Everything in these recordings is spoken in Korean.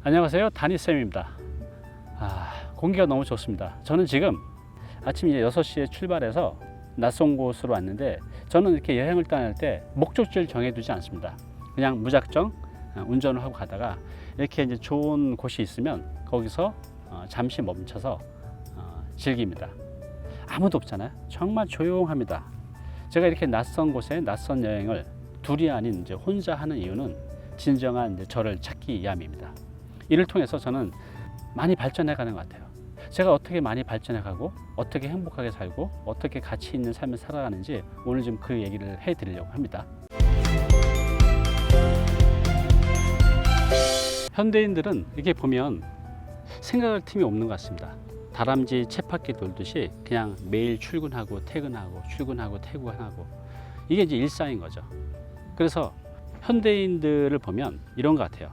안녕하세요, 다니쌤입니다. 공기가 너무 좋습니다. 저는 지금 아침 이제 6시에 출발해서 낯선 곳으로 왔는데, 저는 이렇게 여행을 떠날 때 목적지를 정해두지 않습니다. 그냥 무작정 운전을 하고 가다가 이렇게 이제 좋은 곳이 있으면 거기서 잠시 멈춰서 즐깁니다. 아무도 없잖아요. 정말 조용합니다. 제가 이렇게 낯선 곳에 낯선 여행을 둘이 아닌 이제 혼자 하는 이유는 진정한 이제 저를 찾기 위함입니다. 이를 통해서 저는 많이 발전해 가는 것 같아요. 제가 어떻게 많이 발전해 가고 어떻게 행복하게 살고 어떻게 가치 있는 삶을 살아가는지 오늘 좀 그 얘기를 해 드리려고 합니다. 현대인들은 이렇게 보면 생각할 틈이 없는 것 같습니다. 다람쥐 쳇바퀴 돌듯이 그냥 매일 출근하고 퇴근하고 출근하고 퇴근하고, 이게 이제 일상인 거죠. 그래서 현대인들을 보면 이런 것 같아요.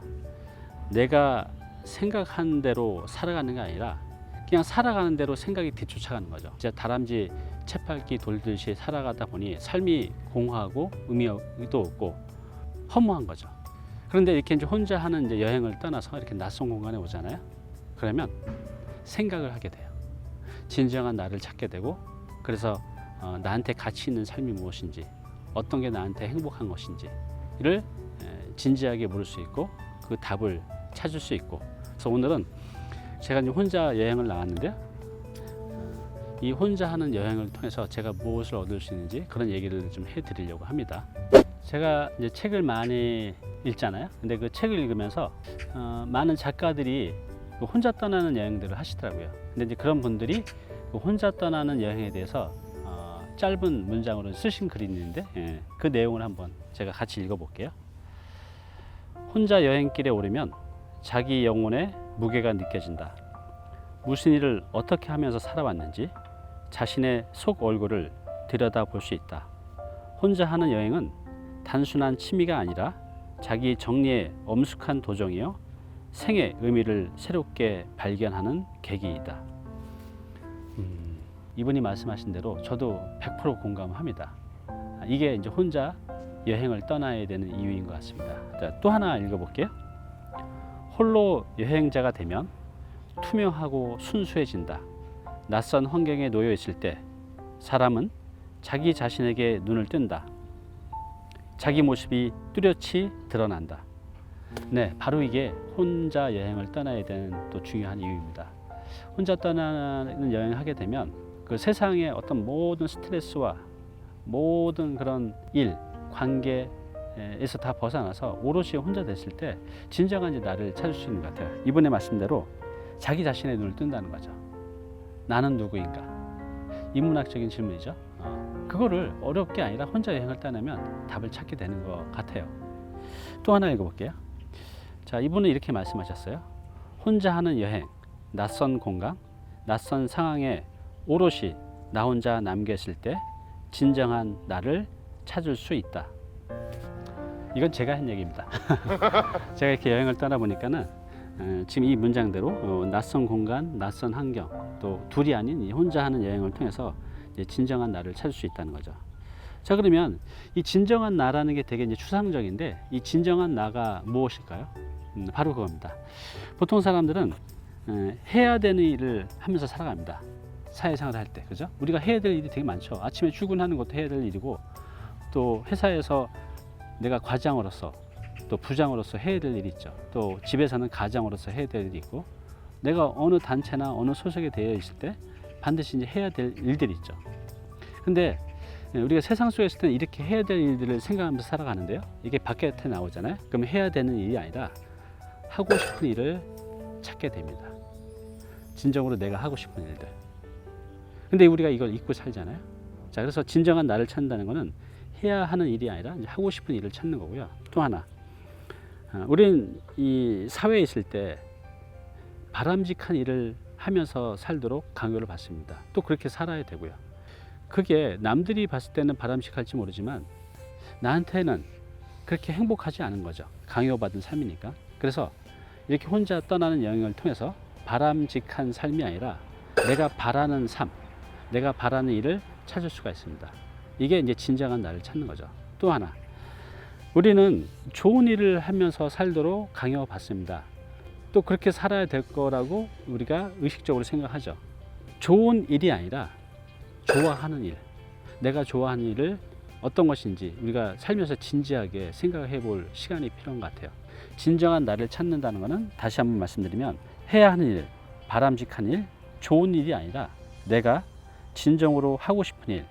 내가 생각한 대로 살아가는 게 아니라 그냥 살아가는 대로 생각이 뒤쫓아가는 거죠. 진짜 다람쥐 쳇바퀴 돌듯이 살아가다 보니 삶이 공허하고 의미도 없고 허무한 거죠. 그런데 이렇게 이제 혼자 하는 이제 여행을 떠나서 이렇게 낯선 공간에 오잖아요. 그러면 생각을 하게 돼요. 진정한 나를 찾게 되고, 그래서 나한테 가치 있는 삶이 무엇인지, 어떤 게 나한테 행복한 것인지를 진지하게 물을 수 있고 그 답을 찾을 수 있고. 그래서 오늘은 제가 이제 혼자 여행을 나왔는데요. 이 혼자 하는 여행을 통해서 제가 무엇을 얻을 수 있는지 그런 얘기를 좀 해드리려고 합니다. 제가 이제 책을 많이 읽잖아요. 근데 그 책을 읽으면서 많은 작가들이 혼자 떠나는 여행들을 하시더라고요. 근데 이제 그런 분들이 혼자 떠나는 여행에 대해서 짧은 문장으로 쓰신 글이 있는데, 그 내용을 한번 제가 같이 읽어볼게요. 혼자 여행길에 오르면 자기 영혼의 무게가 느껴진다. 무슨 일을 어떻게 하면서 살아왔는지 자신의 속 얼굴을 들여다볼 수 있다. 혼자 하는 여행은 단순한 취미가 아니라 자기 정리의 엄숙한 도정이요, 생의 의미를 새롭게 발견하는 계기이다. 이분이 말씀하신 대로 저도 100% 공감합니다. 이게 이제 혼자 여행을 떠나야 되는 이유인 것 같습니다. 자, 또 하나 읽어볼게요. 홀로 여행자가 되면 투명하고 순수해진다. 낯선 환경에 놓여 있을 때 사람은 자기 자신에게 눈을 뜬다. 자기 모습이 뚜렷이 드러난다. 네, 바로 이게 혼자 여행을 떠나야 되는 또 중요한 이유입니다. 혼자 떠나는 여행을 하게 되면 그 세상의 어떤 모든 스트레스와 모든 그런 일, 관계에서 다 벗어나서 오롯이 혼자 됐을 때 진정한 이제 나를 찾을 수 있는 것 같아요. 이번에 말씀대로 자기 자신의 눈을 뜬다는 거죠. 나는 누구인가? 인문학적인 질문이죠. 그거를 어렵게 아니라 혼자 여행을 떠나면 답을 찾게 되는 것 같아요. 또 하나 읽어볼게요. 자, 이분은 이렇게 말씀하셨어요. 혼자 하는 여행, 낯선 공간, 낯선 상황에 오롯이 나 혼자 남겨있을 때 진정한 나를 찾을 수 있다. 이건 제가 한 얘기입니다. 제가 이렇게 여행을 떠나보니까는 지금 이 문장대로 낯선 공간, 낯선 환경, 또 둘이 아닌 이 혼자 하는 여행을 통해서 이제 진정한 나를 찾을 수 있다는 거죠. 자, 그러면 이 진정한 나라는 게 되게 이제 추상적인데, 이 진정한 나가 무엇일까요? 바로 그겁니다. 보통 사람들은 해야 되는 일을 하면서 살아갑니다. 사회생활을 할 때, 그죠? 우리가 해야 될 일이 되게 많죠. 아침에 출근하는 것도 해야 될 일이고, 또 회사에서 내가 과장으로서 또 부장으로서 해야 될 일이 있죠. 또 집에서는 가장으로서 해야 될 일이 있고, 내가 어느 단체나 어느 소속에 되어 있을 때 반드시 이제 해야 될 일들이 있죠. 근데 우리가 세상 속에 있을 때는 이렇게 해야 될 일들을 생각하면서 살아가는데요. 이게 밖에 나오잖아요. 그럼 해야 되는 일이 아니라 하고 싶은 일을 찾게 됩니다. 진정으로 내가 하고 싶은 일들. 근데 우리가 이걸 잊고 살잖아요. 자, 그래서 진정한 나를 찾는다는 것은 해야 하는 일이 아니라 이제 하고 싶은 일을 찾는 거고요. 또 하나, 우리는 이 사회에 있을 때 바람직한 일을 하면서 살도록 강요를 받습니다. 또 그렇게 살아야 되고요. 그게 남들이 봤을 때는 바람직할지 모르지만 나한테는 그렇게 행복하지 않은 거죠. 강요받은 삶이니까. 그래서 이렇게 혼자 떠나는 여행을 통해서 바람직한 삶이 아니라 내가 바라는 삶, 내가 바라는 일을 찾을 수가 있습니다. 이게 이제 진정한 나를 찾는 거죠. 또 하나, 우리는 좋은 일을 하면서 살도록 강요받습니다. 또 그렇게 살아야 될 거라고 우리가 의식적으로 생각하죠. 좋은 일이 아니라 좋아하는 일, 내가 좋아하는 일을 어떤 것인지 우리가 살면서 진지하게 생각해 볼 시간이 필요한 것 같아요. 진정한 나를 찾는다는 것은 다시 한번 말씀드리면 해야 하는 일, 바람직한 일, 좋은 일이 아니라 내가 진정으로 하고 싶은 일,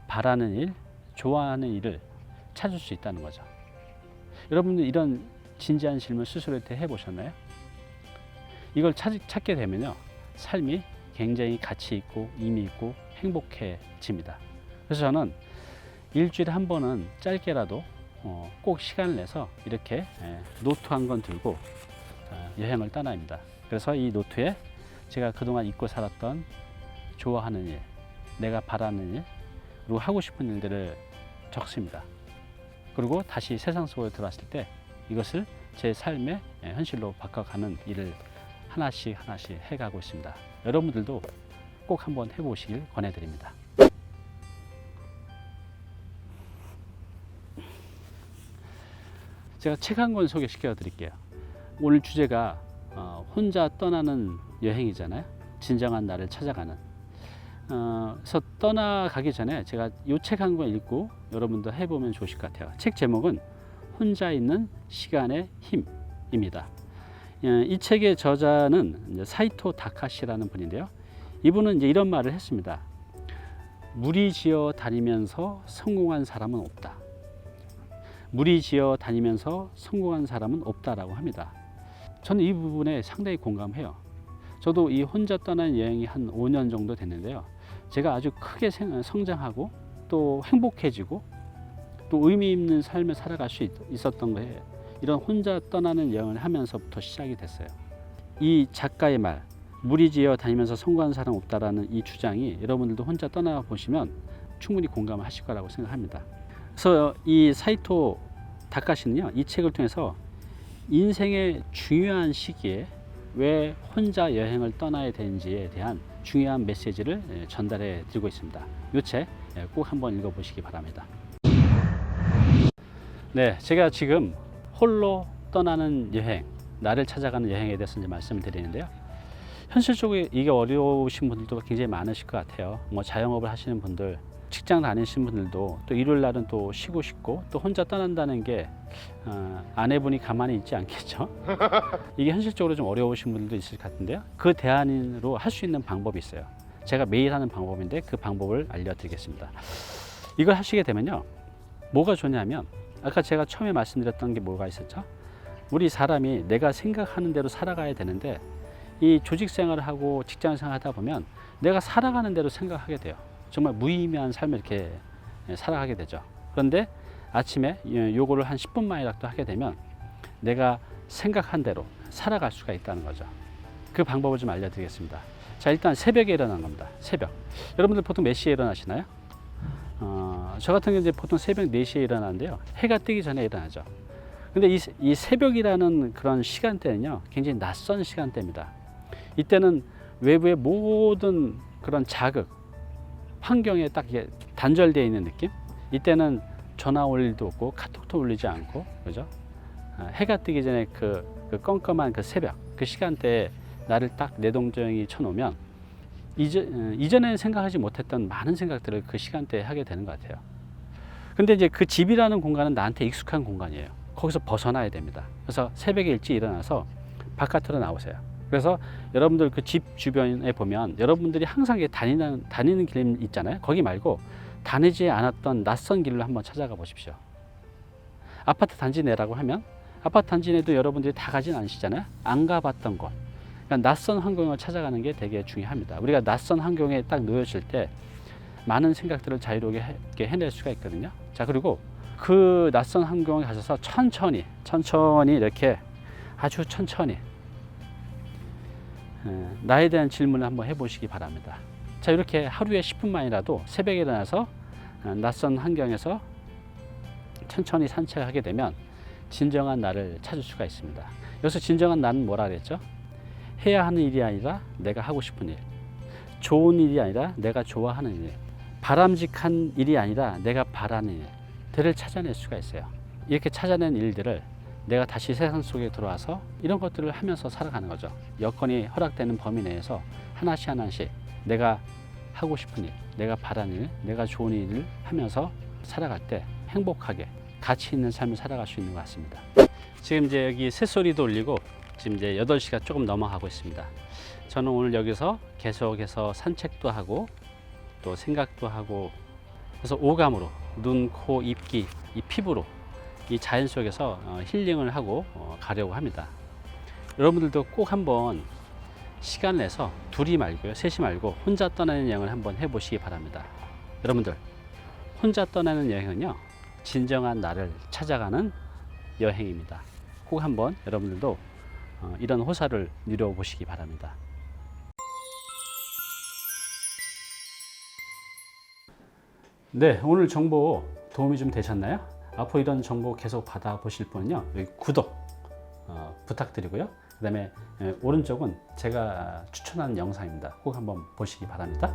바라는 일, 좋아하는 일을 찾을 수 있다는 거죠. 여러분들 이런 진지한 질문 스스로한테 해보셨나요? 이걸 찾게 되면요, 삶이 굉장히 가치 있고 의미 있고 행복해집니다. 그래서 저는 일주일에 한 번은 짧게라도 꼭 시간을 내서 이렇게 노트 한 권 들고 여행을 떠납니다. 그래서 이 노트에 제가 그동안 잊고 살았던 좋아하는 일, 내가 바라는 일, 그리고 하고 싶은 일들을 적습니다. 그리고 다시 세상 속으로 들어왔을 때 이것을 제 삶의 현실로 바꿔가는 일을 하나씩 해가고 있습니다. 여러분들도 꼭 한번 해보시길 권해드립니다. 제가 책 한 권 소개시켜 드릴게요. 오늘 주제가 혼자 떠나는 여행이잖아요. 진정한 나를 찾아가는. 그래서 떠나가기 전에 제가 이 책 한 권 읽고 여러분도 해보면 좋으실 것 같아요. 책 제목은 혼자 있는 시간의 힘입니다. 이 책의 저자는 이제 사이토 다카시라는 분인데요. 이분은 이제 이런 말을 했습니다. 무리지어 다니면서 성공한 사람은 없다. 무리지어 다니면서 성공한 사람은 없다라고 합니다. 저는 이 부분에 상당히 공감해요. 저도 이 혼자 떠나는 여행이 한 5년 정도 됐는데요. 제가 아주 크게 성장하고 또 행복해지고 또 의미 있는 삶을 살아갈 수 있었던 거예요. 이런 혼자 떠나는 여행을 하면서부터 시작이 됐어요. 이 작가의 말, 무리지어 다니면서 성공한 사람 없다라는 이 주장이 여러분들도 혼자 떠나 보시면 충분히 공감을 하실 거라고 생각합니다. 그래서 이 사이토 다카시는요, 이 책을 통해서 인생의 중요한 시기에 왜 혼자 여행을 떠나야 되는지에 대한 중요한 메시지를 전달해 드리고 있습니다. 이 책 꼭 한번 읽어보시기 바랍니다. 네, 제가 지금 홀로 떠나는 여행, 나를 찾아가는 여행에 대해서 이제 말씀을 드리는데요. 현실적으로 이게 어려우신 분들도 굉장히 많으실 것 같아요. 뭐 자영업을 하시는 분들, 직장 다니시는 분들도 또 일요일 날은 또 쉬고 싶고 또 혼자 떠난다는 게 아내분이 가만히 있지 않겠죠. 이게 현실적으로 좀 어려우신 분들도 있을 것 같은데요. 그 대안으로 할 수 있는 방법이 있어요. 제가 매일 하는 방법인데 그 방법을 알려드리겠습니다. 이걸 하시게 되면요, 뭐가 좋냐면 아까 제가 처음에 말씀드렸던 게 뭐가 있었죠? 우리 사람이 내가 생각하는 대로 살아가야 되는데 이 조직 생활을 하고 직장 생활을 하다 보면 내가 살아가는 대로 생각하게 돼요. 정말 무의미한 삶을 이렇게 살아가게 되죠. 그런데 아침에 요거를 한 10분만이라도 하게 되면 내가 생각한 대로 살아갈 수가 있다는 거죠. 그 방법을 좀 알려드리겠습니다. 자, 일단 새벽에 일어나는 겁니다. 새벽. 여러분들 보통 몇 시에 일어나시나요? 저 같은 경우는 이제 보통 새벽 4시에 일어나는데요. 해가 뜨기 전에 일어나죠. 근데 이 새벽이라는 그런 시간대는요, 굉장히 낯선 시간대입니다. 이때는 외부의 모든 그런 자극, 환경에 딱 단절되어 있는 느낌? 이때는 전화 올 일도 없고 카톡도 울리지 않고, 그죠? 해가 뜨기 전에 그 껌껌한 그 새벽, 그 시간대에 나를 딱 내동정이 쳐놓으면 이전에는 생각하지 못했던 많은 생각들을 그 시간대에 하게 되는 것 같아요. 근데 이제 그 집이라는 공간은 나한테 익숙한 공간이에요. 거기서 벗어나야 됩니다. 그래서 새벽에 일찍 일어나서 바깥으로 나오세요. 그래서 여러분들 그 집 주변에 보면 여러분들이 항상 다니는 길 있잖아요. 거기 말고 다니지 않았던 낯선 길로 한번 찾아가 보십시오. 아파트 단지 내라고 하면 아파트 단지 내도 여러분들이 다 가진 않으시잖아요. 안 가봤던 곳. 그러니까 낯선 환경을 찾아가는 게 되게 중요합니다. 우리가 낯선 환경에 딱 놓여질 때 많은 생각들을 자유롭게 해낼 수가 있거든요. 자, 그리고 그 낯선 환경에 가셔서 천천히 이렇게 아주 천천히 나에 대한 질문을 한번 해보시기 바랍니다. 자, 이렇게 하루에 10분만이라도 새벽에 일어나서 낯선 환경에서 천천히 산책하게 되면 진정한 나를 찾을 수가 있습니다. 여기서 진정한 나는 뭐라 그랬죠? 해야 하는 일이 아니라 내가 하고 싶은 일, 좋은 일이 아니라 내가 좋아하는 일, 바람직한 일이 아니라 내가 바라는 일들을 찾아낼 수가 있어요. 이렇게 찾아낸 일들을 내가 다시 세상 속에 들어와서 이런 것들을 하면서 살아가는 거죠. 여건이 허락되는 범위 내에서 하나씩 하나씩 내가 하고 싶은 일, 내가 바라는 일, 내가 좋은 일을 하면서 살아갈 때 행복하게 가치 있는 삶을 살아갈 수 있는 것 같습니다. 지금 이제 여기 새소리도 울리고 지금 이제 8시가 조금 넘어가고 있습니다. 저는 오늘 여기서 계속해서 산책도 하고 또 생각도 하고, 그래서 오감으로 눈, 코, 입, 귀, 이 피부로 이 자연 속에서 힐링을 하고 가려고 합니다. 여러분들도 꼭 한번 시간 내서 둘이 말고요, 셋이 말고 혼자 떠나는 여행을 한번 해보시기 바랍니다. 여러분들, 혼자 떠나는 여행은요, 진정한 나를 찾아가는 여행입니다. 꼭 한번 여러분들도 이런 호사를 누려보시기 바랍니다. 네, 오늘 정보 도움이 좀 되셨나요? 앞으로 이런 정보 계속 받아보실 분은요, 여기 구독 부탁드리고요. 그 다음에 오른쪽은 제가 추천하는 영상입니다. 꼭 한번 보시기 바랍니다.